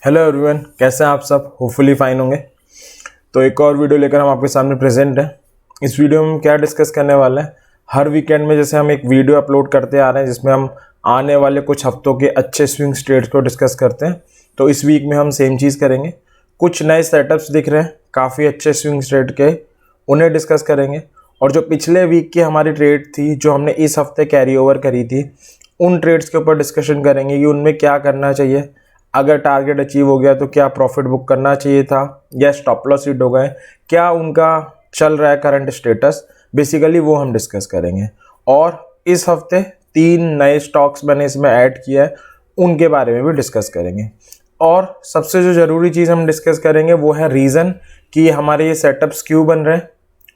Hello everyone, कैसे हैं आप सब? होपफुली फाइन होंगे। तो एक और वीडियो लेकर हम आपके सामने प्रेजेंट हैं। इस वीडियो में हम क्या डिस्कस करने वाले हैं, हर वीकेंड में जैसे हम एक वीडियो अपलोड करते आ रहे हैं जिसमें हम आने वाले कुछ हफ्तों के अच्छे स्विंग ट्रेड्स को डिस्कस करते हैं। तो इस वीक में हम सेम चीज़ करेंगे। कुछ नए सेटअप्स दिख रहे हैं काफ़ी अच्छे स्विंग ट्रेड के, उन्हें डिस्कस करेंगे। और जो पिछले वीक की हमारी ट्रेड थी जो हमने इस हफ्ते कैरी ओवर करी थी, उन ट्रेड्स के ऊपर डिस्कशन करेंगे कि उनमें क्या करना चाहिए। अगर टारगेट अचीव हो गया तो क्या प्रॉफिट बुक करना चाहिए था या स्टॉप लॉस हिट हो गए, क्या उनका चल रहा है करंट स्टेटस, बेसिकली वो हम डिस्कस करेंगे। और इस हफ्ते 3 नए स्टॉक्स मैंने इसमें ऐड किया है, उनके बारे में भी डिस्कस करेंगे। और सबसे जो ज़रूरी चीज़ हम डिस्कस करेंगे वो है रीज़न कि हमारे ये सेटअप्स क्यों बन रहे हैं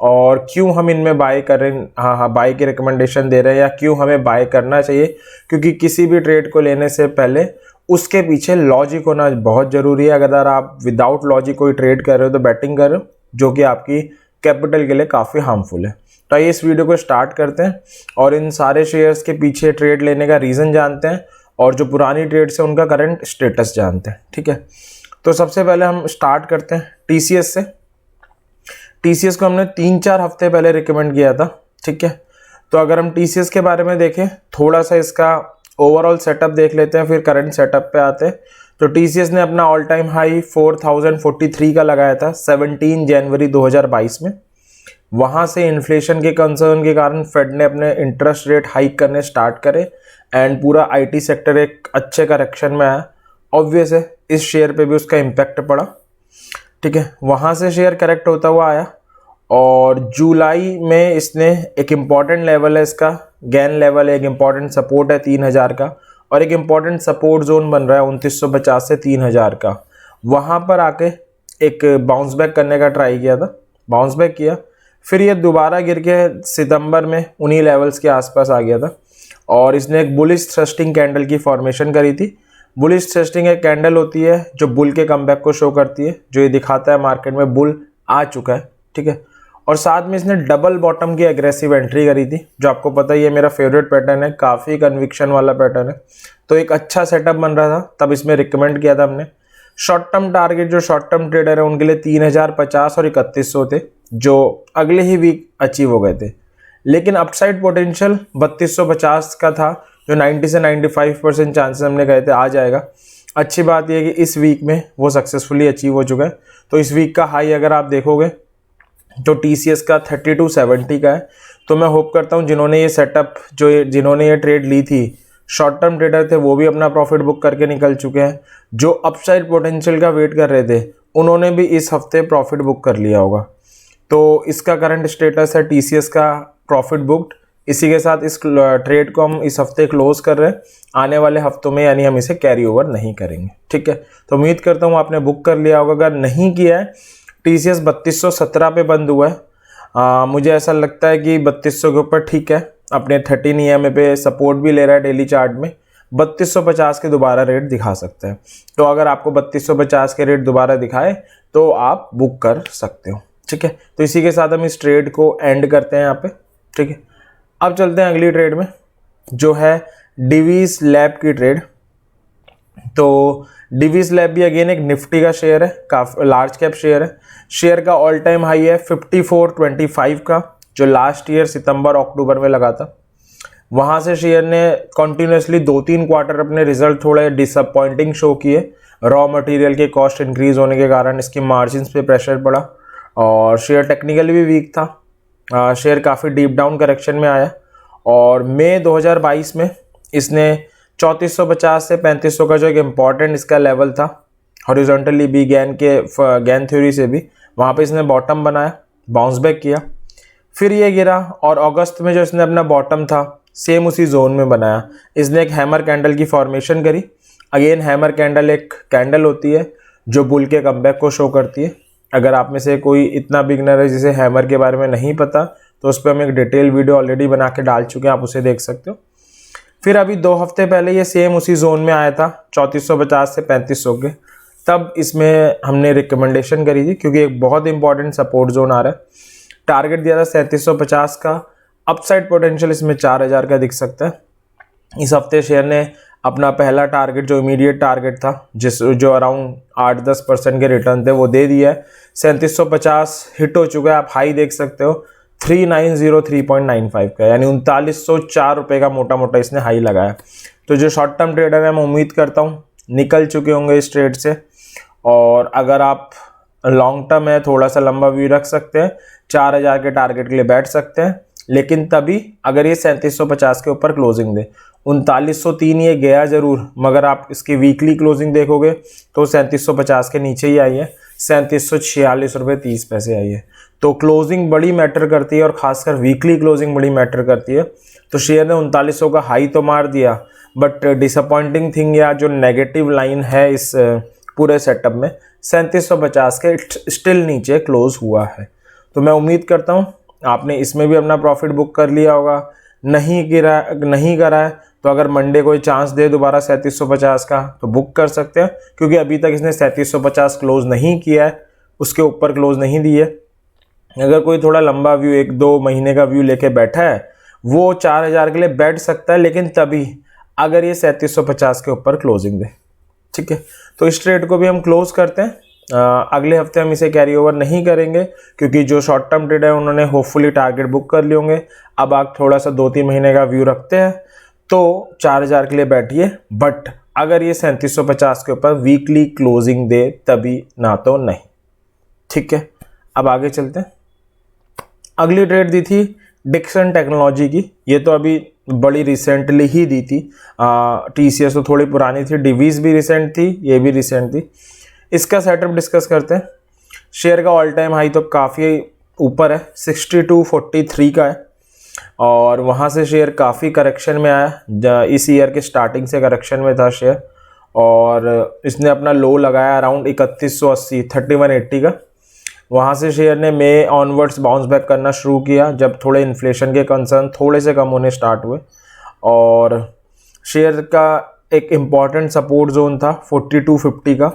और क्यों हम इनमें बाय कर रहे हैं। हाँ, बाय की रिकमेंडेशन दे रहे हैं या क्यों हमें बाय करना चाहिए, क्योंकि किसी भी ट्रेड को लेने से पहले उसके पीछे लॉजिक होना बहुत ज़रूरी है। अगर आप विदाउट लॉजिक कोई ट्रेड कर रहे हो तो बैटिंग कर रहे हो, जो कि आपकी कैपिटल के लिए काफ़ी हार्मफुल है। तो आइए इस वीडियो को स्टार्ट करते हैं और इन सारे शेयर्स के पीछे ट्रेड लेने का रीज़न जानते हैं और जो पुरानी ट्रेड्स है उनका करंट स्टेटस जानते हैं। ठीक है, तो सबसे पहले हम स्टार्ट करते हैं टीसीएस से। टीसीएस को हमने 3-4 हफ्ते पहले रिकमेंड किया था। ठीक है, तो अगर हम टीसीएस के बारे में देखें, थोड़ा सा इसका ओवरऑल सेटअप देख लेते हैं, फिर करंट सेटअप पे आते हैं। तो टीसीएस ने अपना ऑल टाइम हाई 4043 का लगाया था 17 जनवरी 2022 में। वहाँ से इन्फ्लेशन के कंसर्न के कारण फेड ने अपने इंटरेस्ट रेट हाइक करने स्टार्ट करे एंड पूरा आईटी सेक्टर एक अच्छे करेक्शन में आया। ऑब्वियस है इस शेयर पे भी उसका इम्पैक्ट पड़ा। ठीक है, वहाँ से शेयर करेक्ट होता हुआ आया और जुलाई में इसने एक इम्पॉर्टेंट लेवल है, इसका गेन लेवल है, एक इम्पॉर्टेंट सपोर्ट है 3000 का और एक इम्पॉर्टेंट सपोर्ट जोन बन रहा है 2950 से 3000 का। वहाँ पर आके एक बाउंस बैक करने का ट्राई किया था, बाउंस बैक किया, फिर ये दोबारा गिर के सितंबर में उन्हीं लेवल्स के आसपास आ गया था और इसने एक बुलिश थ्रस्टिंग कैंडल की फॉर्मेशन करी थी। बुलिश थ्रस्टिंग एक कैंडल होती है जो बुल के कमबैक को शो करती है, जो ये दिखाता है मार्केट में बुल आ चुका है। ठीक है, और साथ में इसने डबल बॉटम की एग्रेसिव एंट्री करी थी, जो आपको पता ही है मेरा फेवरेट पैटर्न है, काफ़ी कन्विक्शन वाला पैटर्न है। तो एक अच्छा सेटअप बन रहा था, तब इसमें रिकमेंड किया था हमने। शॉर्ट टर्म टारगेट जो शॉर्ट टर्म ट्रेडर है उनके लिए 3050 और 3100 थे, जो अगले ही वीक अचीव हो गए थे। लेकिन अपसाइड पोटेंशियल 3250 का था, जो 90 से 95% चांसेस हमने कहे थे आ जाएगा। अच्छी बात यह है कि इस वीक में वो सक्सेसफुली अचीव हो चुका है। तो इस वीक का हाई अगर आप देखोगे तो टीसीएस का 3270 का है। तो मैं होप करता हूँ जिन्होंने ये सेटअप जिन्होंने ये ट्रेड ली थी, शॉर्ट टर्म ट्रेडर थे, वो भी अपना प्रॉफिट बुक करके निकल चुके हैं। जो अपसाइड पोटेंशियल का वेट कर रहे थे उन्होंने भी इस हफ्ते प्रॉफिट बुक कर लिया होगा। तो इसका करंट स्टेटस है टीसीएस का प्रॉफिट बुक्ड। इसी के साथ इस ट्रेड को हम इस हफ्ते क्लोज कर रहे हैं। आने वाले हफ्तों में यानी हम इसे कैरी ओवर नहीं करेंगे। ठीक है, तो उम्मीद करता हूँ आपने बुक कर लिया होगा। अगर नहीं किया है, टीसीएस 3217 पे बंद हुआ है। मुझे ऐसा लगता है कि 3200 के ऊपर ठीक है, अपने 13 EMA पे सपोर्ट भी ले रहा है डेली चार्ट में। 3250 के दोबारा रेट दिखा सकते हैं। तो अगर आपको 3250 के रेट दोबारा दिखाए तो आप बुक कर सकते हो। ठीक है, तो इसी के साथ हम इस ट्रेड को एंड करते हैं यहाँ पे। ठीक है, अब चलते हैं अगली ट्रेड में, जो है डिवीज लैब की ट्रेड। तो डिवीज लैब भी अगेन एक निफ्टी का शेयर है, काफ़ी लार्ज कैप शेयर है। शेयर का ऑल टाइम हाई है 5425 का, जो लास्ट ईयर सितंबर अक्टूबर में लगा था। वहाँ से शेयर ने कॉन्टिन्यूसली 2-3 क्वार्टर अपने रिजल्ट थोड़े डिसअपॉइंटिंग शो किए। रॉ मटेरियल के कॉस्ट इंक्रीज होने के कारण इसकी मार्जिन्स पे प्रेशर पड़ा और शेयर टेक्निकली भी वीक था। शेयर काफ़ी डीप डाउन करेक्शन में आया और मई 2022 में इसने 3450 से 3500 का जो एक इम्पॉर्टेंट इसका लेवल था, हॉरिजॉन्टली भी गैन थ्योरी से भी, वहाँ पे इसने बॉटम बनाया, बाउंस बैक किया, फिर ये गिरा और अगस्त में जो इसने अपना बॉटम था सेम उसी जोन में बनाया। इसने एक हैमर कैंडल की फॉर्मेशन करी। अगेन हैमर कैंडल एक कैंडल होती है जो बुल के कमबैक को शो करती है। अगर आप में से कोई इतना बिगनर है जिसे हैमर के बारे में नहीं पता, तो उस पर हम एक डिटेल वीडियो ऑलरेडी बना के डाल चुके हैं, आप उसे देख सकते हो। फिर अभी 2 हफ्ते पहले ये सेम उसी जोन में आया था 3450 से 3500 के, तब इसमें हमने रिकमेंडेशन करी थी क्योंकि एक बहुत इंपॉर्टेंट सपोर्ट जोन आ रहा है। टारगेट दिया था 3750 का, अपसाइड पोटेंशियल इसमें 4000 का दिख सकता है। इस हफ्ते शेयर ने अपना पहला टारगेट जो इमीडिएट टारगेट था जो अराउंड 8-10% के रिटर्न थे वो दे दिया है। 3750 हिट हो चुका है, आप हाई देख सकते हो 3903.95 का, यानी 3904 रुपये का मोटा मोटा इसने हाई लगाया। तो जो शॉर्ट टर्म ट्रेडर है मैं उम्मीद करता हूँ निकल चुके होंगे इस ट्रेड से, और अगर आप लॉन्ग टर्म है थोड़ा सा लंबा व्यू रख सकते हैं, 4000 के टारगेट के लिए बैठ सकते हैं, लेकिन तभी अगर ये 3750 के ऊपर क्लोजिंग दे। 3903 ये गया जरूर, मगर आप इसकी वीकली क्लोजिंग देखोगे तो 3750 के नीचे ही आई है, 3746 रुपये 30 पैसे आई है। तो क्लोजिंग बड़ी मैटर करती है, और खासकर वीकली क्लोजिंग बड़ी मैटर करती है। तो शेयर ने 3900 का हाई तो मार दिया, बट डिसअपॉइंटिंग थिंग या जो नेगेटिव लाइन है इस पूरे सेटअप में 3750 के स्टिल नीचे क्लोज हुआ है। तो मैं उम्मीद करता हूँ आपने इसमें भी अपना प्रॉफिट बुक कर लिया होगा। नहीं करा है तो अगर मंडे कोई चांस दे दोबारा 3750 का तो बुक कर सकते हैं, क्योंकि अभी तक इसने 3750 क्लोज नहीं किया है, उसके ऊपर क्लोज नहीं दी है। अगर कोई थोड़ा लंबा व्यू 1-2 महीने का व्यू लेके बैठा है वो 4000 के लिए बैठ सकता है, लेकिन तभी अगर ये 3750 के ऊपर क्लोजिंग दे। ठीक है, तो इस ट्रेड को भी हम क्लोज करते हैं। अगले हफ्ते हम इसे कैरी ओवर नहीं करेंगे, क्योंकि जो शॉर्ट टर्म ट्रेड है उन्होंने होपफुली टारगेट बुक कर लिए होंगे। अब आप थोड़ा सा 2-3 महीने का व्यू रखते हैं तो 4000 के लिए बैठिए, बट अगर ये 3750 के ऊपर वीकली क्लोजिंग दे तभी, ना तो नहीं। ठीक है, अब आगे चलते हैं। अगली ट्रेड दी थी डिक्सन टेक्नोलॉजी की, ये तो अभी बड़ी रिसेंटली ही दी थी। TCS तो थोड़ी पुरानी थी, डिवीज भी रिसेंट थी, ये भी रिसेंट थी। इसका सेटअप डिस्कस करते हैं। शेयर का ऑल टाइम हाई तो काफ़ी ऊपर है, 6243 का है, और वहाँ से शेयर काफ़ी करेक्शन में आया। इस ईयर के स्टार्टिंग से करेक्शन में था शेयर, और इसने अपना लो लगाया अराउंड 3180 3180 का। वहाँ से शेयर ने मई ऑनवर्ड्स बाउंस बैक करना शुरू किया, जब थोड़े इन्फ्लेशन के कंसर्न थोड़े से कम होने स्टार्ट हुए, और शेयर का एक इम्पॉर्टेंट सपोर्ट जोन था 4250 का,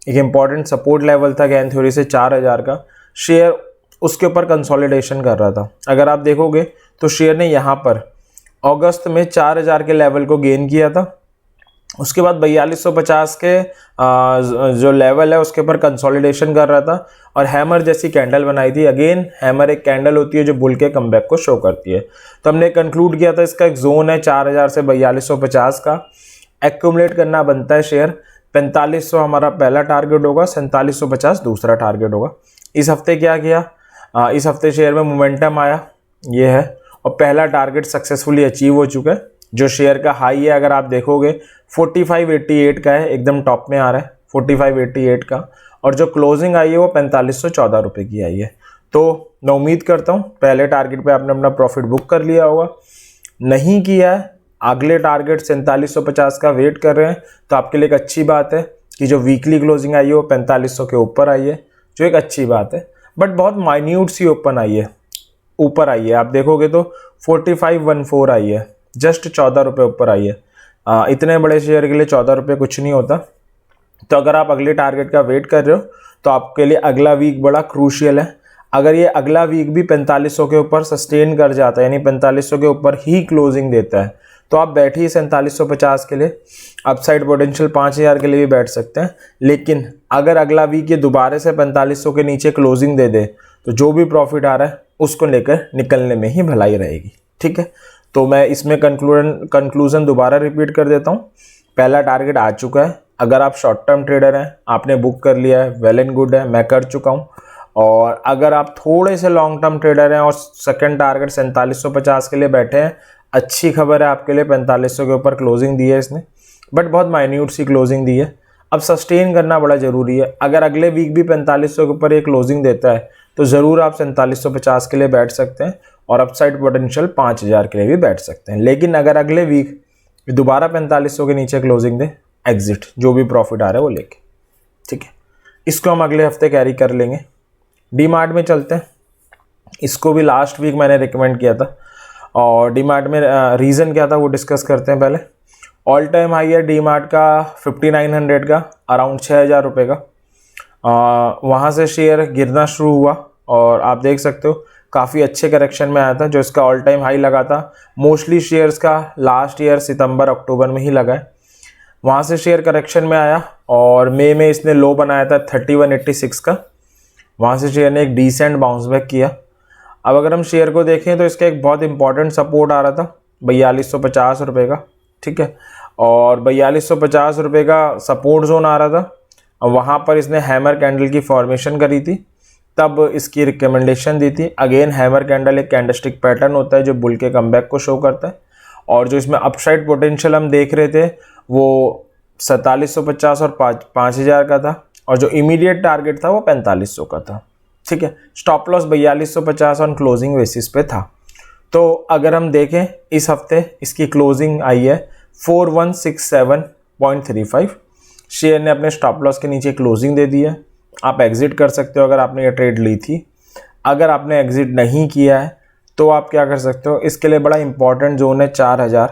एक इम्पॉर्टेंट सपोर्ट लेवल था गैन थ्योरी से 4000 का। शेयर उसके ऊपर कंसोलिडेशन कर रहा था। अगर आप देखोगे तो शेयर ने यहाँ पर अगस्त में 4000 के लेवल को गेन किया था, उसके बाद 4250 के जो लेवल है उसके ऊपर कंसोलिडेशन कर रहा था, और हैमर जैसी कैंडल बनाई थी। अगेन हैमर एक कैंडल होती है जो बुल के कमबैक को शो करती है। तो हमने कंक्लूड किया था इसका एक जोन है 4000 से 4250 का, एक्यूमुलेट करना बनता है शेयर। 4500 हमारा पहला टारगेट होगा, 4750 दूसरा टारगेट होगा। इस हफ्ते क्या किया, इस हफ्ते शेयर में मोमेंटम आया, ये है, और पहला टारगेट सक्सेसफुली अचीव हो चुका है। जो शेयर का हाई है अगर आप देखोगे 4588 का है, एकदम टॉप में आ रहा है 4588 का, और जो क्लोजिंग आई है वो 4514 रुपये की आई है। तो मैं उम्मीद करता हूँ पहले टारगेट पे आपने अपना प्रॉफिट बुक कर लिया होगा। नहीं किया है, अगले टारगेट 4750 का वेट कर रहे हैं, तो आपके लिए एक अच्छी बात है कि जो वीकली क्लोजिंग आई है वो 4500 के ऊपर आई है, जो एक अच्छी बात है, बट बहुत माइन्यूट सी ओपन आई है, ऊपर आई है। आप देखोगे तो 4514 आई है, जस्ट 14 रुपये ऊपर आई है। इतने बड़े शेयर के लिए 14 रुपये कुछ नहीं होता। तो अगर आप अगले टारगेट का वेट कर रहे हो तो आपके लिए अगला वीक बड़ा क्रूशियल है। अगर ये अगला वीक भी 4500 के ऊपर सस्टेन कर जाता है, यानी 4500 के ऊपर ही क्लोजिंग देता है, तो आप बैठिए 4750 के लिए। अपसाइड पोटेंशियल 5000 के लिए भी बैठ सकते हैं। लेकिन अगर अगला वीक ये दोबारा से 4500 के नीचे क्लोजिंग दे दे तो जो भी प्रॉफिट आ रहा है उसको लेकर निकलने में ही भलाई रहेगी। ठीक है, तो मैं इसमें कंक्लूजन दोबारा रिपीट कर देता हूँ। पहला टारगेट आ चुका है, अगर आप शॉर्ट टर्म ट्रेडर हैं, आपने बुक कर लिया है, वेल एंड गुड है, मैं कर चुका हूँ। और अगर आप थोड़े से लॉन्ग टर्म ट्रेडर हैं और सेकंड टारगेट 4750 के लिए बैठे हैं, अच्छी खबर है आपके लिए, 4500 के ऊपर क्लोजिंग दी है इसने, बट बहुत माइन्यूट सी क्लोजिंग दी है। अब सस्टेन करना बड़ा ज़रूरी है। अगर अगले वीक भी 4500 के ऊपर ये क्लोजिंग देता है तो ज़रूर आप 4750 के लिए बैठ सकते हैं, और अपसाइड पोटेंशियल 5000 के लिए भी बैठ सकते हैं। लेकिन अगर अगले वीक दोबारा 4500 के नीचे क्लोजिंग दे, एग्जिट, जो भी प्रॉफिट आ रहा है वो लेके। ठीक है, इसको हम अगले हफ्ते कैरी कर लेंगे। डीमार्ट में चलते हैं। इसको भी लास्ट वीक मैंने रिकमेंड किया था, और डीमार्ट में रीज़न क्या था वो डिस्कस करते हैं पहले। ऑल टाइम हाई है डीमार्ट का 5900 का, अराउंड 6000 रुपये का। वहाँ से शेयर गिरना शुरू हुआ, और आप देख सकते हो काफ़ी अच्छे करेक्शन में आया था। जो इसका ऑल टाइम हाई लगा था, मोस्टली शेयर्स का लास्ट ईयर सितंबर अक्टूबर में ही लगा है। वहाँ से शेयर करेक्शन में आया और मई में इसने लो बनाया था 3186 का। वहाँ से शेयर ने एक डिसेंट बाउंस बैक किया। अब अगर हम शेयर को देखें तो इसका एक बहुत इंपॉर्टेंट सपोर्ट आ रहा था 4250 रुपये का, ठीक है, और 4250 रुपये का सपोर्ट जोन आ रहा था। अब वहाँ पर इसने हैमर कैंडल की फॉर्मेशन करी थी, तब इसकी रिकमेंडेशन दी थी। अगेन हैमर कैंडल एक कैंडलस्टिक पैटर्न होता है जो बुल के कमबैक को शो करता है, और जो इसमें अपसाइड पोटेंशियल हम देख रहे थे वो 4750 और 5000 का था, और जो इमीडिएट टारगेट था वो 4500 का था, ठीक है। Stop loss 4250 on closing basis पे था। तो अगर हम देखें इस हफ्ते इसकी क्लोजिंग आई है 4167.35। शेयर ने अपने स्टॉप लॉस के नीचे क्लोजिंग दे दी है। आप एग्जिट कर सकते हो अगर आपने ये ट्रेड ली थी। अगर आपने एग्जिट नहीं किया है तो आप क्या कर सकते हो, इसके लिए बड़ा इंपॉर्टेंट जोन है 4000,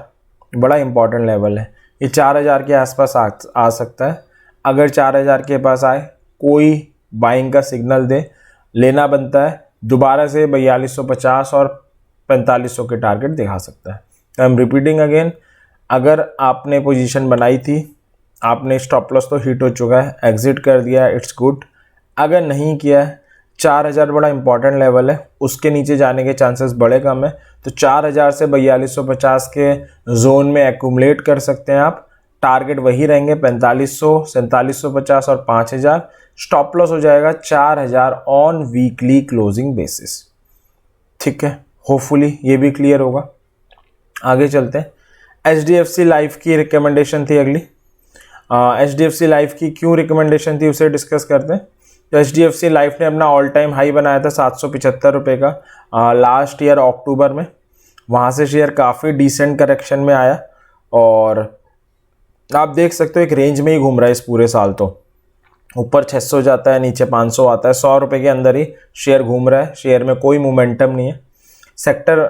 बड़ा इंपॉर्टेंट लेवल है। ये 4000 के आसपास आ सकता है। अगर 4000 के पास आए, कोई बाइंग का सिग्नल दे, लेना बनता है। दोबारा से 4250 और 4500 के टारगेट दिखा सकता है। आई एम रिपीटिंग अगेन, अगर आपने पोजीशन बनाई थी, आपने स्टॉप लॉस तो हिट हो चुका है, एग्जिट कर दिया है, इट्स गुड। अगर नहीं किया है, 4000 बड़ा इंपॉर्टेंट लेवल है, उसके नीचे जाने के चांसेस बड़े कम है। तो 4000 से 4250 के जोन में एक्यूमुलेट कर सकते हैं आप। टारगेट वही रहेंगे 4500, 4750 और 5000। स्टॉप लॉस हो जाएगा 4000 ऑन वीकली क्लोजिंग बेसिस, ठीक है। होपफुली ये भी क्लियर होगा। आगे चलते हैं। HDFC लाइफ की रिकमेंडेशन थी अगली। HDFC लाइफ की क्यों रिकमेंडेशन थी उसे डिस्कस करते हैं। तो HDFC लाइफ ने अपना ऑल टाइम हाई बनाया था 775 रुपये का लास्ट ईयर अक्टूबर में। वहाँ से शेयर काफ़ी डिसेंट करेक्शन में आया, और आप देख सकते हो एक रेंज में ही घूम रहा है इस पूरे साल। तो ऊपर 600 जाता है, नीचे 500 आता है, 100 रुपये के अंदर ही शेयर घूम रहा है। शेयर में कोई मोमेंटम नहीं है, सेक्टर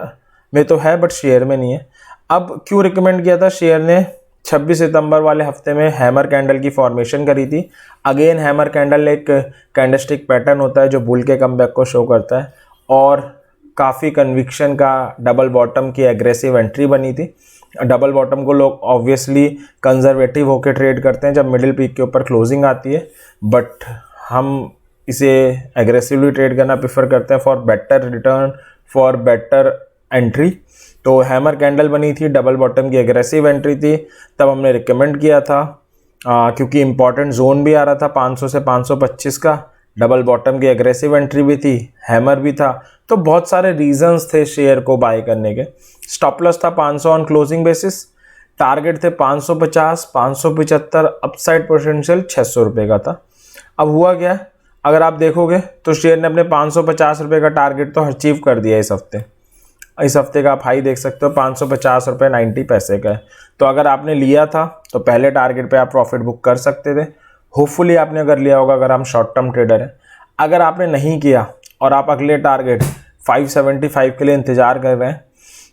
में तो है बट शेयर में नहीं है। अब क्यों रिकमेंड किया था, शेयर ने 26 सितंबर वाले हफ्ते में हैमर कैंडल की फॉर्मेशन करी थी। अगेन हैमर कैंडल एक कैंडलस्टिक पैटर्न होता है जो बुल के कमबैक को शो करता है, और काफ़ी कन्विक्शन का डबल बॉटम की एग्रेसिव एंट्री बनी थी। डबल बॉटम को लोग ऑब्वियसली कंजर्वेटिव होकर ट्रेड करते हैं जब मिडिल पीक के ऊपर क्लोजिंग आती है, बट हम इसे एग्रेसिवली ट्रेड करना प्रेफर करते हैं for better return, for better entry. तो हैमर कैंडल बनी थी, डबल बॉटम की एग्रेसिव एंट्री थी, तब हमने रिकमेंड किया था क्योंकि इंपॉर्टेंट जोन भी आ रहा था 500 से 525 का, डबल बॉटम की एग्रेसिव एंट्री भी थी, हैमर भी था। तो बहुत सारे रीजंस थे शेयर को बाय करने के। स्टॉप लॉस था 500 ऑन क्लोजिंग बेसिस, टारगेट थे 550, 575, अपसाइड पोटेंशियल 600 रुपये का था। अब हुआ क्या, अगर आप देखोगे तो शेयर ने अपने 550 रुपये का टारगेट तो अचीव कर दिया इस हफ्ते। इस हफ्ते का आप हाई देख सकते हो 550 रुपये 90 पैसे का है। तो अगर आपने लिया था तो पहले टारगेट पे आप प्रॉफिट बुक कर सकते थे। होपफुली आपने अगर लिया होगा, अगर हम शॉर्ट टर्म ट्रेडर हैं। अगर आपने नहीं किया और आप अगले टारगेट 575 के लिए इंतज़ार कर रहे हैं,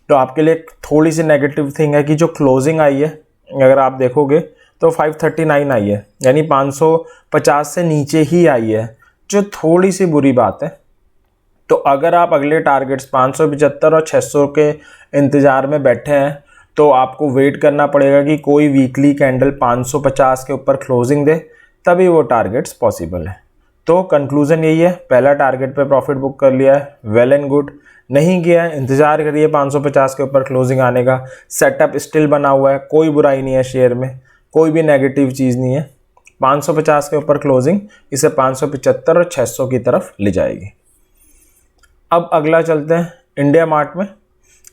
तो आपके लिए थोड़ी सी नेगेटिव थिंग है कि जो क्लोजिंग आई है, अगर आप देखोगे तो 539 आई है, यानी 550 से नीचे ही आई है, जो थोड़ी सी बुरी बात है। तो अगर आप अगले टारगेट्स 575 और 600 के इंतज़ार में बैठे हैं, तो आपको वेट करना पड़ेगा कि कोई वीकली कैंडल 550 के ऊपर क्लोजिंग दे, तभी वो टारगेट्स पॉसिबल है। तो कंक्लूजन यही है, पहला टारगेट पे प्रॉफिट बुक कर लिया है, वेल एंड गुड। नहीं किया है, इंतज़ार करिए 550 के ऊपर क्लोजिंग आने का। सेटअप स्टिल बना हुआ है, कोई बुराई नहीं है शेयर में, कोई भी नेगेटिव चीज़ नहीं है। 550 के ऊपर क्लोजिंग इसे 575 और 600 की तरफ ले जाएगी। अब अगला चलते हैं इंडिया मार्ट में।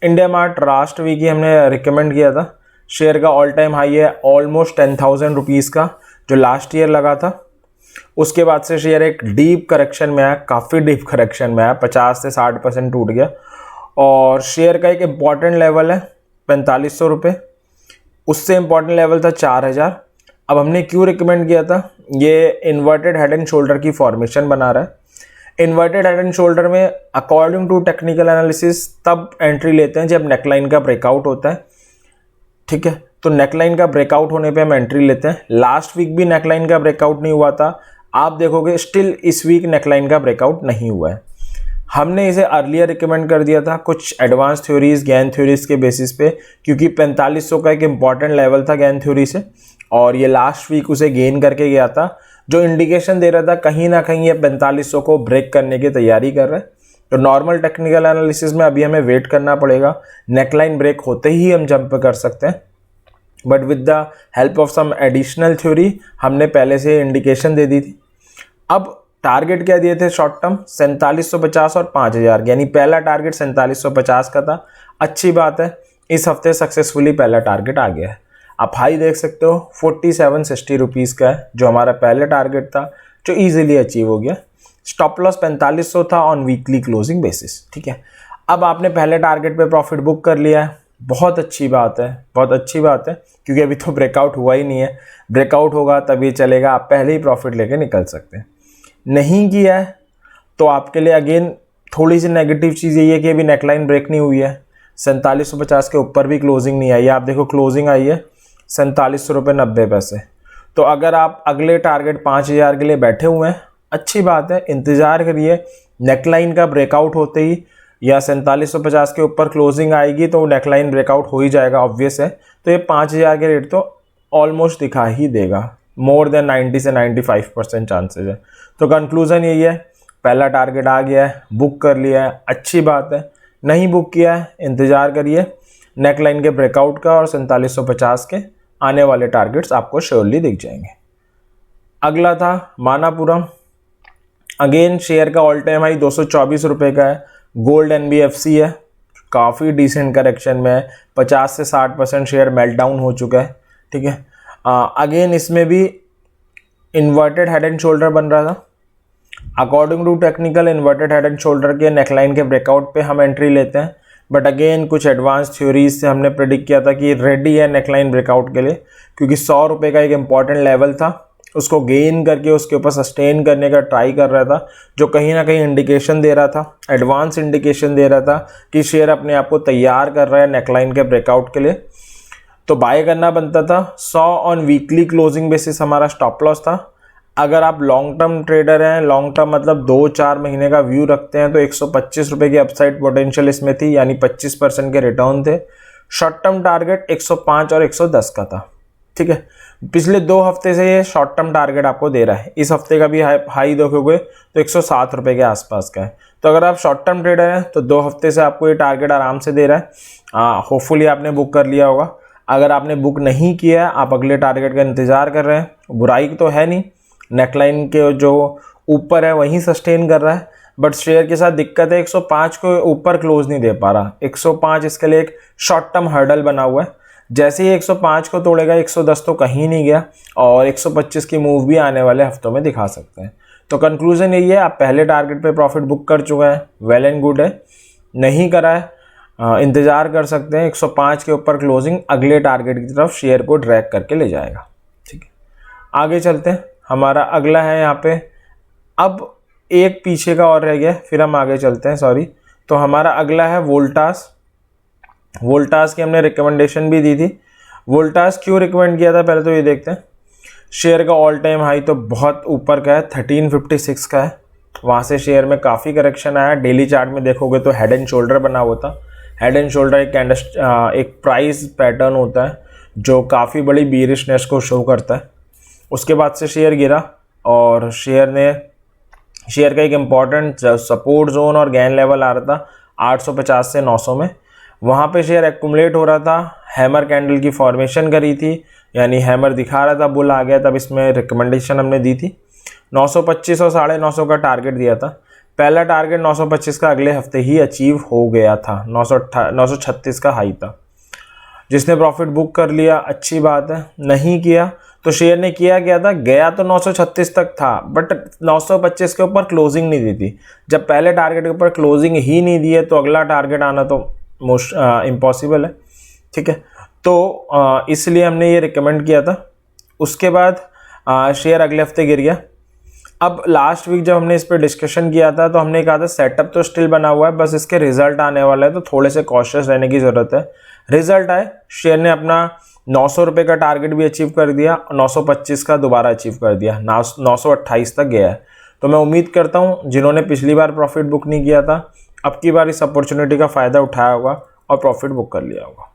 इंडिया मार्ट लास्ट वीक ही हमने रिकमेंड किया था। शेयर का ऑल टाइम हाई है ऑलमोस्ट 10,000 रुपीज़ का, जो लास्ट ईयर लगा था। उसके बाद से शेयर एक डीप करेक्शन में आया, काफ़ी डीप करेक्शन में आया, 50 से 60% टूट गया। और शेयर का एक इम्पॉर्टेंट लेवल है 4500 रुपये, उससे इम्पॉर्टेंट लेवल था 4000। अब हमने क्यों रिकमेंड किया था, ये इन्वर्टेड हेड एंड शोल्डर की फॉर्मेशन बना रहा है। इन्वर्टेड हेड एंड शोल्डर में अकॉर्डिंग टू टेक्निकल एनालिसिस तब एंट्री लेते हैं जब नेकलाइन का ब्रेकआउट होता है, ठीक है। तो नेकलाइन का ब्रेकआउट होने पे हम एंट्री लेते हैं। लास्ट वीक भी नेकलाइन का ब्रेकआउट नहीं हुआ था, आप देखोगे स्टिल इस वीक नेकलाइन का ब्रेकआउट नहीं हुआ है। हमने इसे अर्लियर रिकमेंड कर दिया था कुछ एडवांस थ्योरीज गैन थ्योरीज के बेसिस पे, क्योंकि 4500 का एक इम्पॉर्टेंट लेवल था गैन थ्योरी से, और ये लास्ट वीक उसे गेन करके गया था, जो इंडिकेशन दे रहा था कहीं ना कहीं ये 4500 को ब्रेक करने की तैयारी कर रहा है। तो नॉर्मल टेक्निकल एनालिसिस में अभी हमें वेट करना पड़ेगा, नेकलाइन ब्रेक होते ही हम जंप कर सकते हैं, but with the help of some additional theory हमने पहले से इंडिकेशन दे दी थी। अब टारगेट क्या दिए थे शॉर्ट टर्म, 4750 और 5000, यानी पहला टारगेट 4750 का था। अच्छी बात है, इस हफ्ते सक्सेसफुली पहला टारगेट आ गया है। आप हाई देख सकते हो 4760 रुपीज़ का है, जो हमारा पहले टारगेट था, जो इजीली अचीव हो गया। स्टॉप लॉस 4500 था ऑन वीकली क्लोजिंग बेसिस। ठीक है, अब आपने पहले टारगेट पे प्रॉफिट बुक कर लिया है, बहुत अच्छी बात है, बहुत अच्छी बात है, क्योंकि अभी तो ब्रेकआउट हुआ ही नहीं है। ब्रेकआउट होगा तभी चलेगा, आप पहले ही प्रॉफिट लेके निकल सकते हैं। नहीं किया है तो आपके लिए अगेन थोड़ी सी नेगेटिव चीज़ ये है कि अभी नेकलाइन ब्रेक नहीं हुई है, 4750 के ऊपर भी क्लोजिंग नहीं आई है। आप देखो क्लोजिंग आई है 4790 तो अगर आप अगले टारगेट 5000 के लिए बैठे हुए हैं, अच्छी बात है, इंतज़ार करिए। नेकलाइन का ब्रेकआउट होते ही या 4750 के ऊपर क्लोजिंग आएगी तो नेकलाइन ब्रेकआउट हो ही जाएगा, ऑब्वियस है। तो ये 5000 के रेट तो ऑलमोस्ट दिखा ही देगा, मोर देन 90 से 95% चांसेस है। तो कंक्लूज़न यही है, पहला टारगेट आ गया है, बुक कर लिया है, अच्छी बात है। नहीं बुक किया है, इंतज़ार करिए नेकलाइन के ब्रेकआउट का, और 4750 के आने वाले टारगेट्स आपको श्योरली दिख जाएंगे। अगला था मानापुरम। अगेन शेयर का ऑल टाइम हाई 224 रुपये का है। गोल्ड NBFC है, काफ़ी डिसेंट करेक्शन में है, 50 से 60% शेयर मेल्ट डाउन हो चुका है। ठीक है, अगेन इसमें भी इन्वर्टेड हेड एंड शोल्डर बन रहा था। According to technical inverted head and shoulder के नेकलाइन के ब्रेकआउट पे हम एंट्री लेते हैं, बट अगेन कुछ एडवांस थ्योरीज से हमने प्रेडिक्ट किया था कि रेडी है नेकलाइन ब्रेकआउट के लिए, क्योंकि 100 रुपये का एक इम्पॉर्टेंट लेवल था, उसको गेन करके उसके ऊपर सस्टेन करने का ट्राई कर रहा था, जो कहीं ना कहीं इंडिकेशन दे रहा था, एडवांस इंडिकेशन दे रहा था कि शेयर अपने आप को तैयार कर रहा है नेकलाइन के ब्रेकआउट के लिए। तो बाय करना बनता था। 100 ऑन वीकली क्लोजिंग बेसिस हमारा स्टॉप लॉस था। अगर आप लॉन्ग टर्म ट्रेडर हैं, लॉन्ग टर्म मतलब 2-4 महीने का व्यू रखते हैं, तो 125 रुपये की अपसाइड पोटेंशियल इसमें थी, यानी 25% के रिटर्न थे। शॉर्ट टर्म टारगेट 105 और 110 का था। ठीक है, पिछले 2 हफ्ते से ये शॉर्ट टर्म टारगेट आपको दे रहा है। इस हफ्ते का भी हाई देखोगे तो 107 रुपये के आसपास का है। तो अगर आप शॉर्ट टर्म ट्रेडर हैं तो 2 हफ्ते से आपको ये टारगेट आराम से दे रहा है। होपफुली आपने बुक कर लिया होगा। अगर आपने बुक नहीं किया, आप अगले टारगेट का इंतज़ार कर रहे हैं, बुराई तो है नहीं, नेकलाइन के जो ऊपर है वहीं सस्टेन कर रहा है, बट शेयर के साथ दिक्कत है 105 को ऊपर क्लोज नहीं दे पा रहा। 105 इसके लिए एक शॉर्ट टर्म हर्डल बना हुआ है। जैसे ही 105 को तोड़ेगा 110 तो कहीं नहीं गया, और 125 की मूव भी आने वाले हफ्तों में दिखा सकते हैं। तो कंक्लूजन यही है, आप पहले टारगेट पे प्रॉफिट बुक कर चुके हैं, वेल एंड गुड है। नहीं करा है, इंतज़ार कर सकते हैं, 105 के ऊपर क्लोजिंग अगले टारगेट की तरफ शेयर को ड्रैग करके ले जाएगा। ठीक है, आगे चलते हैं। हमारा अगला है यहाँ पे, अब एक पीछे का और रह गया, फिर हम आगे चलते हैं, सॉरी। तो हमारा अगला है वोल्टास। वोल्टास की हमने रिकमेंडेशन भी दी थी। वोल्टास क्यों रिकमेंड किया था, पहले तो ये देखते हैं। शेयर का ऑल टाइम हाई तो बहुत ऊपर का है, 1356 का है। वहाँ से शेयर में काफ़ी करेक्शन आया। डेली चार्ट में देखोगे तो हेड एंड शोल्डर बना हुआ था। हेड एंड शोल्डर एक प्राइस पैटर्न होता है जो काफ़ी बड़ी बीरिशनेस को शो करता है। उसके बाद से शेयर गिरा, और शेयर का एक इम्पॉर्टेंट सपोर्ट जोन और गैन लेवल आ रहा था 850 से 900 में। वहाँ पे शेयर एक्यूमुलेट हो रहा था। हैमर कैंडल की फॉर्मेशन करी थी, यानी हैमर दिखा रहा था, बुल आ गया, तब इसमें रिकमेंडेशन हमने दी थी। 925 और 950 का टारगेट दिया था। पहला टारगेट 925 का अगले हफ्ते ही अचीव हो गया था। 936 का हाई था। जिसने प्रॉफिट बुक कर लिया, अच्छी बात है। नहीं किया तो शेयर ने किया क्या था, गया तो 936 तक था, बट 925 के ऊपर क्लोजिंग नहीं दी थी। जब पहले टारगेट के ऊपर क्लोजिंग ही नहीं दी है तो अगला टारगेट आना तो इम्पॉसिबल है। ठीक है, तो इसलिए हमने ये रिकमेंड किया था। उसके बाद शेयर अगले हफ्ते गिर गया। अब लास्ट वीक जब हमने इस पर डिस्कशन किया था तो हमने कहा था सेटअप तो स्टिल बना हुआ है, बस इसके रिजल्ट आने वाला है, तो थोड़े से कॉशियस रहने की ज़रूरत है। रिजल्ट आए, शेयर ने अपना 900 रुपये का टारगेट भी अचीव कर दिया, 925 का दोबारा अचीव कर दिया, 928 तक गया है। तो मैं उम्मीद करता हूँ जिन्होंने पिछली बार प्रॉफिट बुक नहीं किया था, अब की बार इस अपॉर्चुनिटी का फ़ायदा उठाया होगा और प्रॉफिट बुक कर लिया होगा।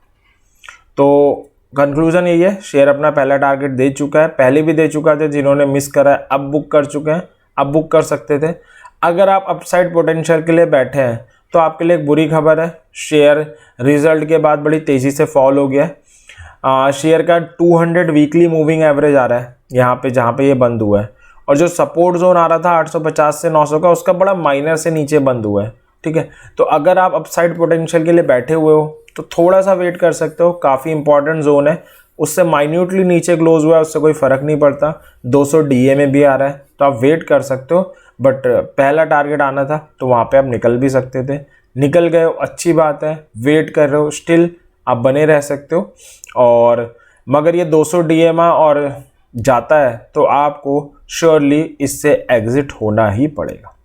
तो कंक्लूजन यही है, शेयर अपना पहला टारगेट दे चुका है, पहले भी दे चुका था, जिन्होंने मिस करा है अब बुक कर चुके हैं, अब बुक कर सकते थे। अगर आप अपसाइड पोटेंशियल के लिए बैठे हैं तो आपके लिए एक बुरी खबर है, शेयर रिजल्ट के बाद बड़ी तेज़ी से फॉल हो गया है। शेयर का 200 वीकली मूविंग एवरेज आ रहा है यहाँ पे, जहाँ पे ये बंद हुआ है, और जो सपोर्ट जोन आ रहा था 850 से 900 का, उसका बड़ा माइनर से नीचे बंद हुआ है। ठीक है, तो अगर आप अपसाइड पोटेंशियल के लिए बैठे हुए हो तो थोड़ा सा वेट कर सकते हो, काफ़ी इंपॉर्टेंट जोन है, उससे माइन्यूटली नीचे क्लोज हुआ है, उससे कोई फ़र्क नहीं पड़ता। 200 DA में भी आ रहा है तो आप वेट कर सकते हो, बट पहला टारगेट आना था तो वहाँ पे आप निकल भी सकते थे, निकल गए हो, अच्छी बात है। वेट कर रहे हो, स्टिल आप बने रह सकते हो, और मगर ये 200 DA में और जाता है तो आपको श्योरली इससे एग्जिट होना ही पड़ेगा।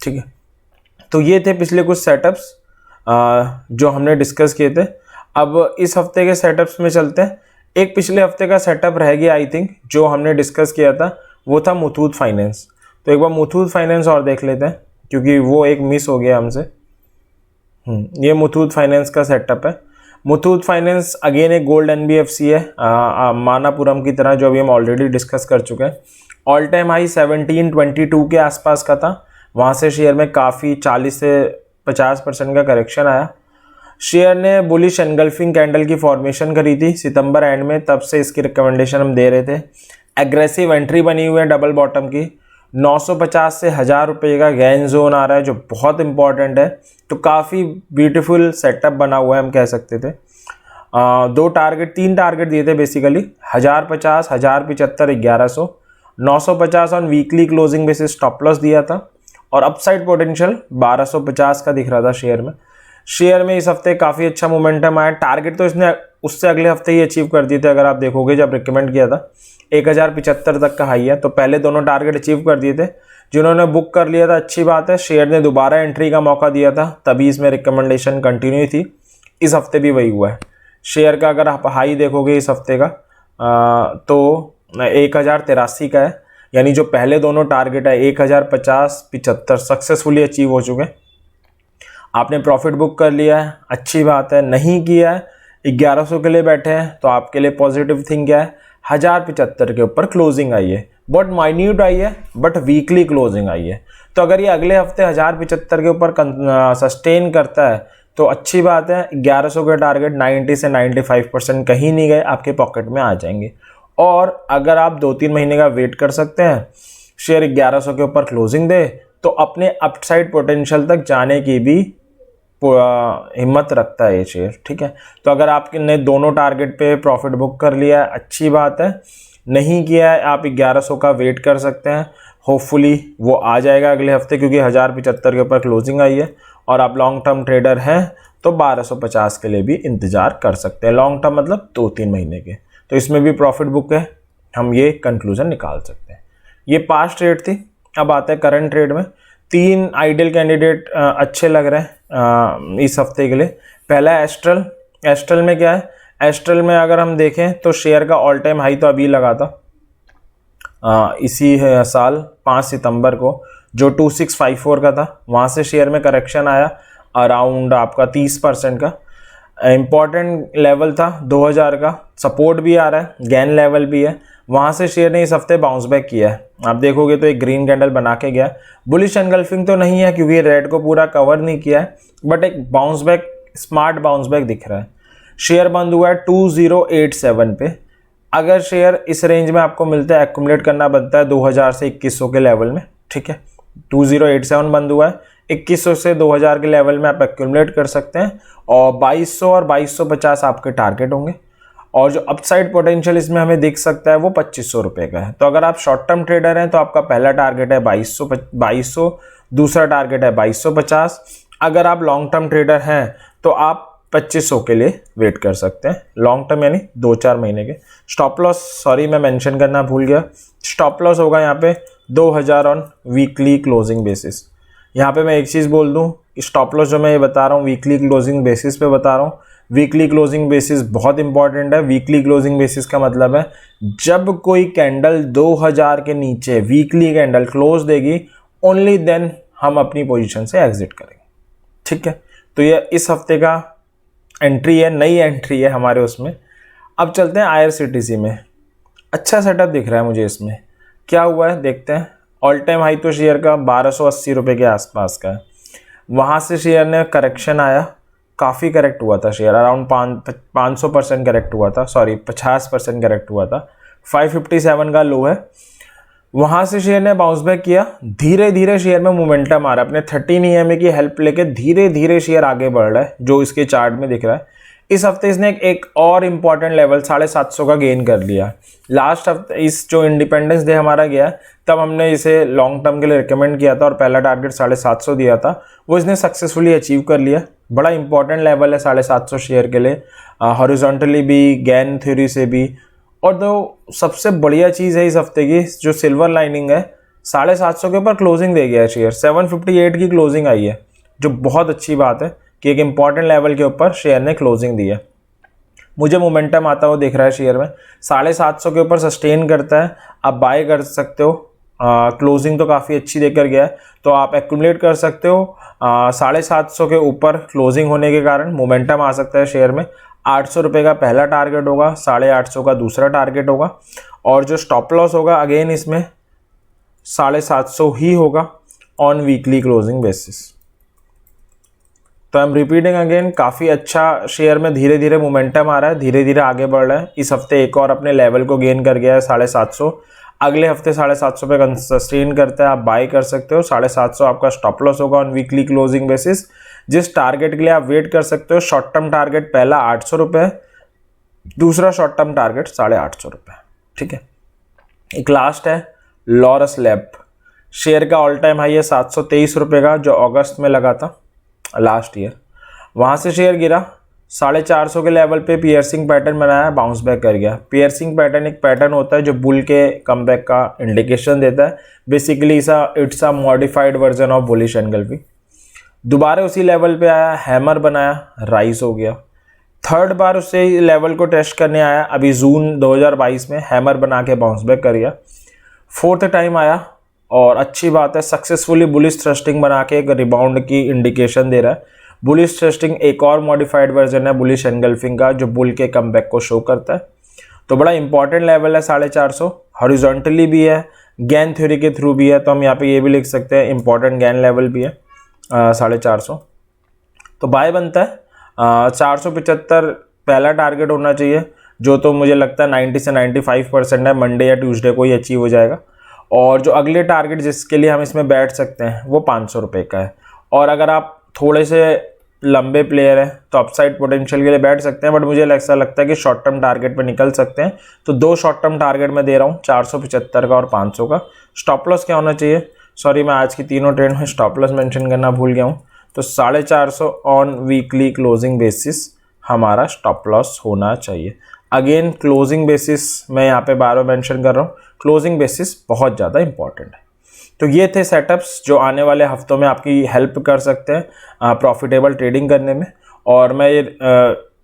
ठीक है, तो ये थे पिछले कुछ सेटअप्स जो हमने डिस्कस किए थे। अब इस हफ्ते के सेटअप्स में चलते हैं। एक पिछले हफ्ते का सेटअप रह गया आई थिंक, जो हमने डिस्कस किया था, वो था मुथूट फाइनेंस। तो एक बार मुथूट फाइनेंस और देख लेते हैं, क्योंकि वो एक मिस हो गया हमसे। ये मुथूट फाइनेंस का सेटअप है। मुथूट फाइनेंस अगेन एक गोल्ड NBFC है, मानापुरम की तरह, जो अभी हम ऑलरेडी डिस्कस कर चुके हैं। ऑल टाइम हाई 1722 के आसपास का था, वहाँ से शेयर में काफ़ी 40 से 50% का करेक्शन आया। शेयर ने बुलिश एनगल्फिंग कैंडल की फॉर्मेशन करी थी सितंबर एंड में, तब से इसकी रिकमेंडेशन हम दे रहे थे। एग्रेसिव एंट्री बनी हुई है डबल बॉटम की, 950 से 1000 रुपये का गेन जोन आ रहा है, जो बहुत इंपॉर्टेंट है। तो काफ़ी ब्यूटीफुल सेटअप बना हुआ है, हम कह सकते थे। तीन टारगेट दिए थे basically, 1050, 1075, 1100, 950 on weekly closing basis stop loss दिया था, और अपसाइड पोटेंशियल 1250 का दिख रहा था शेयर में। शेयर में इस हफ्ते काफ़ी अच्छा मोमेंटम आया। टारगेट तो इसने उससे अगले हफ्ते ही अचीव कर दिए थे, अगर आप देखोगे जब रिकमेंड किया था 1075 तक का हाई है, तो पहले दोनों टारगेट अचीव कर दिए थे। जिन्होंने बुक कर लिया था अच्छी बात है, शेयर ने दोबारा एंट्री का मौका दिया था, तभी इसमें रिकमेंडेशन कंटिन्यू थी। इस हफ्ते भी वही हुआ है। शेयर का अगर आप हाई देखोगे इस हफ्ते का तो 1083 का है, यानी जो पहले दोनों टारगेट है 1050, 75 सक्सेसफुली अचीव हो चुके हैं। आपने प्रॉफिट बुक कर लिया है, अच्छी बात है। नहीं किया है, 1100 के लिए बैठे हैं, तो आपके लिए पॉजिटिव थिंग क्या है, 1075 के ऊपर क्लोजिंग आई है, बहुत माइन्यूट आई है, बट वीकली क्लोजिंग आई है। तो अगर ये अगले हफ्ते 1075 के ऊपर सस्टेन करता है तो अच्छी बात है। 1100 के टारगेट 90 से 95% कहीं नहीं गए, आपके पॉकेट में आ जाएंगे। और अगर आप 2-3 महीने का वेट कर सकते हैं, शेयर 1100 के ऊपर क्लोजिंग दे, तो अपने अपसाइड पोटेंशियल तक जाने की भी हिम्मत रखता है ये शेयर। ठीक है, तो अगर आपने दोनों टारगेट पे प्रॉफिट बुक कर लिया है, अच्छी बात है। नहीं किया है, आप 1100 का वेट कर सकते हैं, होपफुली वो आ जाएगा अगले हफ्ते, क्योंकि 1075 के ऊपर क्लोजिंग आई है। और आप लॉन्ग टर्म ट्रेडर हैं तो 1250 के लिए भी इंतज़ार कर सकते हैं। लॉन्ग टर्म मतलब 2-3 महीने के, तो इसमें भी प्रॉफिट बुक है, हम ये कंक्लूजन निकाल सकते हैं। ये पास्ट ट्रेड थी। अब आते हैं करंट ट्रेड में। 3 आइडियल कैंडिडेट अच्छे लग रहे हैं इस हफ्ते के लिए। पहला है एस्ट्रल। एस्ट्रल में क्या है, एस्ट्रल में अगर हम देखें तो शेयर का ऑल टाइम हाई तो अभी लगा था इसी साल 5 सितंबर को, जो 2654 का था। वहाँ से शेयर में करेक्शन आया अराउंड आपका 30% का। इम्पॉर्टेंट लेवल था 2000 का, सपोर्ट भी आ रहा है, गेन लेवल भी है। वहाँ से शेयर ने इस हफ्ते बाउंस बैक किया है। आप देखोगे तो एक ग्रीन कैंडल बना के गया। बुलिश एनगल्फिंग तो नहीं है, क्योंकि रेड को पूरा कवर नहीं किया है, बट एक bounce back, smart bounce back दिख रहा है। शेयर बंद हुआ है 2087 पे। अगर शेयर इस रेंज में आपको मिलता है, एक्यूमुलेट करना बनता है 2000 से 2100 के लेवल में। ठीक है, 2087 बंद हुआ है, 2100 से 2000 के लेवल में आप एक्यूमुलेट कर सकते हैं, और 2200 और 2250 आपके टारगेट होंगे। और जो अपसाइड पोटेंशियल इसमें हमें दिख सकता है वो 2500 रुपये का है। तो अगर आप शॉर्ट टर्म ट्रेडर हैं तो आपका पहला टारगेट है 2200, दूसरा टारगेट है 2250। अगर आप लॉन्ग टर्म ट्रेडर हैं तो आप 2500 के लिए वेट कर सकते हैं, लॉन्ग टर्म यानी 2-4 महीने के। स्टॉप लॉस, सॉरी मैं मेंशन करना भूल गया, स्टॉप लॉस होगा यहाँ पे 2000 ऑन वीकली क्लोजिंग बेसिस। यहाँ पे मैं एक चीज़ बोल दूँ, स्टॉप लॉस जो मैं ये बता रहा हूँ वीकली क्लोजिंग बेसिस पे बता रहा हूँ, वीकली क्लोजिंग बेसिस बहुत इंपॉर्टेंट है। वीकली क्लोजिंग बेसिस का मतलब है जब कोई कैंडल 2000 के नीचे वीकली कैंडल क्लोज देगी, ओनली देन हम अपनी पोजीशन से एग्जिट करेंगे। ठीक है, तो ये इस हफ्ते का एंट्री है, नई एंट्री है हमारे उसमें। अब चलते हैं IRCTC में। अच्छा सेटअप दिख रहा है मुझे इसमें। क्या हुआ है देखते हैं। ऑल टाइम हाई तो शेयर का 1280 रुपये के आसपास का है। वहाँ से शेयर ने करेक्शन आया, काफ़ी करेक्ट हुआ था शेयर, अराउंड 500% करेक्ट हुआ था, सॉरी 50% करेक्ट हुआ था। 557 का लो है। वहाँ से शेयर ने बाउंस बैक किया, धीरे धीरे शेयर में मोमेंटम आ रहा है। अपने 13 EMA की हेल्प लेके धीरे धीरे शेयर आगे बढ़ रहा है, जो इसके चार्ट में दिख रहा है। इस हफ्ते इसने एक और इम्पॉर्टेंट लेवल 750 का गेन कर लिया। लास्ट हफ्ते इस जो इंडिपेंडेंस डे हमारा गया तब हमने इसे लॉन्ग टर्म के लिए रिकमेंड किया था और पहला टारगेट 750 दिया था, वो इसने सक्सेसफुली अचीव कर लिया। बड़ा इंपॉर्टेंट लेवल है 750 शेयर के लिए, हॉरिजॉन्टली भी, गैन थ्योरी से भी। और जो सबसे बढ़िया चीज़ है इस हफ्ते की, जो सिल्वर लाइनिंग है, 750 के ऊपर क्लोजिंग दे गया है शेयर। 758 की क्लोजिंग आई है, जो बहुत अच्छी बात है कि एक इंपॉर्टेंट लेवल के ऊपर शेयर ने क्लोजिंग दी है। मुझे मोमेंटम आता हुआ दिख रहा है शेयर में, 750 के ऊपर सस्टेन करता है, आप बाय कर सकते हो। क्लोजिंग तो काफ़ी अच्छी देकर गया है, तो आप एक्यूमुलेट कर सकते हो। 750 के ऊपर क्लोजिंग होने के कारण मोमेंटम आ सकता है शेयर में। 800 रुपये का पहला टारगेट होगा, 850 का दूसरा टारगेट होगा, और जो स्टॉप लॉस होगा अगेन इसमें 750 ही होगा ऑन वीकली क्लोजिंग बेसिस। तो आई एम रिपीटिंग अगेन, काफ़ी अच्छा शेयर में धीरे धीरे मोमेंटम आ रहा है, धीरे धीरे आगे बढ़ रहा है। इस हफ्ते एक और अपने लेवल को गेन कर गया है 750। अगले हफ्ते 750 पे सस्टेन करता है, आप बाय कर सकते हो। 750 आपका स्टॉप लॉस होगा ऑन वीकली क्लोजिंग बेसिस। जिस टारगेट के लिए आप वेट कर सकते हो, शॉर्ट टर्म टारगेट पहला 800 रुपये, दूसरा शॉर्ट टर्म टारगेट 850 रुपये। ठीक है, एक लास्ट है लॉरस लैब। शेयर का ऑल टाइम हाई है 723 रुपये का, जो अगस्त में लगा था लास्ट ईयर। वहाँ से शेयर गिरा 450 के लेवल पे, पियर्सिंग पैटर्न बनाया, बाउंस बैक कर गया। पियर्सिंग पैटर्न एक पैटर्न होता है जो बुल के कमबैक का इंडिकेशन देता है। Basically it's a modified version of bullish engulfing. दोबारा उसी लेवल पे आया, हैमर बनाया, राइज हो गया। थर्ड बार उसे लेवल को टेस्ट करने आया अभी जून 2022 में, हैमर बना के बाउंस बैक कर गया। फोर्थ टाइम आया और अच्छी बात है, सक्सेसफुली बुलिश थ्रस्टिंग बना के एक रिबाउंड की इंडिकेशन दे रहा है। बुलिश थ्रस्टिंग एक और मॉडिफाइड वर्जन है बुलिश एंगल्फिंग का, जो बुल के कमबैक को शो करता है। तो बड़ा इंपॉर्टेंट लेवल है 450, हॉरिजॉन्टली भी है, गैन थ्योरी के थ्रू भी है। तो हम यहाँ पे ये भी लिख सकते हैं इंपॉर्टेंट गैन लेवल भी है 450। तो बाय बनता है 475 पहला टारगेट होना चाहिए, जो तो मुझे लगता है 90 से 95% है, मंडे या ट्यूसडे को ही अचीव हो जाएगा। और जो अगले टारगेट जिसके लिए हम इसमें बैठ सकते हैं वो 500 रुपये का है। और अगर आप थोड़े से लंबे प्लेयर हैं तो अपसाइड पोटेंशियल के लिए बैठ सकते हैं, बट मुझे ऐसा लगता है कि शॉर्ट टर्म टारगेट पे निकल सकते हैं। तो 2 शॉर्ट टर्म टारगेट मैं दे रहा हूँ, 475 का और 500 का। स्टॉप लॉस क्या होना चाहिए, सॉरी मैं आज की तीनों ट्रेड में स्टॉप लॉस मेंशन करना भूल गया हूँ। तो 450 ऑन वीकली क्लोजिंग बेसिस हमारा स्टॉप लॉस होना चाहिए। अगेन क्लोजिंग बेसिस मैं यहाँ पे बार बार मेंशन कर रहा हूँ, क्लोजिंग बेसिस बहुत ज़्यादा इंपॉर्टेंट है। तो ये थे सेटअप्स जो आने वाले हफ्तों में आपकी हेल्प कर सकते हैं प्रॉफिटेबल ट्रेडिंग करने में। और मैं ये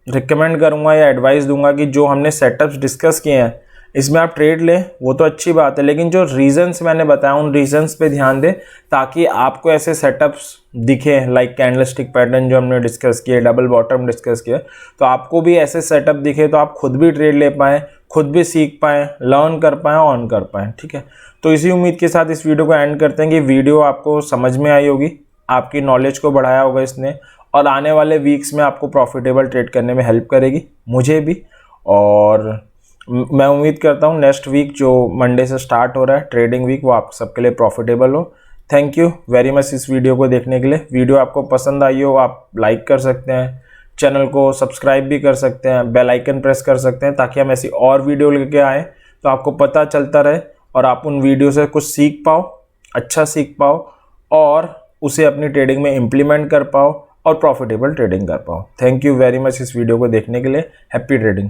रिकमेंड करूँगा या एडवाइस दूंगा कि जो हमने सेटअप्स डिस्कस किए हैं इसमें आप ट्रेड लें, वो तो अच्छी बात है, लेकिन जो रीजंस मैंने बताया उन रीजंस पे ध्यान दें, ताकि आपको ऐसे सेटअप्स दिखे, लाइक कैंडलस्टिक पैटर्न जो हमने डिस्कस किए, डबल बॉटम डिस्कस किया, तो आपको भी ऐसे सेटअप दिखे तो आप खुद भी ट्रेड ले पाएँ, खुद भी सीख पाएँ, लर्न कर पाएँ, ऑन कर पाएँ। ठीक है, तो इसी उम्मीद के साथ इस वीडियो को एंड करते हैं कि वीडियो आपको समझ में आई होगी, आपकी नॉलेज को बढ़ाया होगा इसने, और आने वाले वीक्स में आपको प्रॉफिटेबल ट्रेड करने में हेल्प करेगी, मुझे भी। और मैं उम्मीद करता हूँ नेक्स्ट वीक जो मंडे से स्टार्ट हो रहा है ट्रेडिंग वीक, वो आप सबके लिए प्रॉफिटेबल हो। थैंक यू वेरी मच इस वीडियो को देखने के लिए। वीडियो आपको पसंद आई हो आप लाइक कर सकते हैं, चैनल को सब्सक्राइब भी कर सकते हैं, बेल आइकन प्रेस कर सकते हैं, ताकि हम ऐसी और वीडियो लेके आएँ तो आपको पता चलता रहे और आप उन वीडियो से कुछ सीख पाओ, अच्छा सीख पाओ, और उसे अपनी ट्रेडिंग में इम्प्लीमेंट कर पाओ और प्रॉफिटेबल ट्रेडिंग कर पाओ। थैंक यू वेरी मच इस वीडियो को देखने के लिए। Happy trading.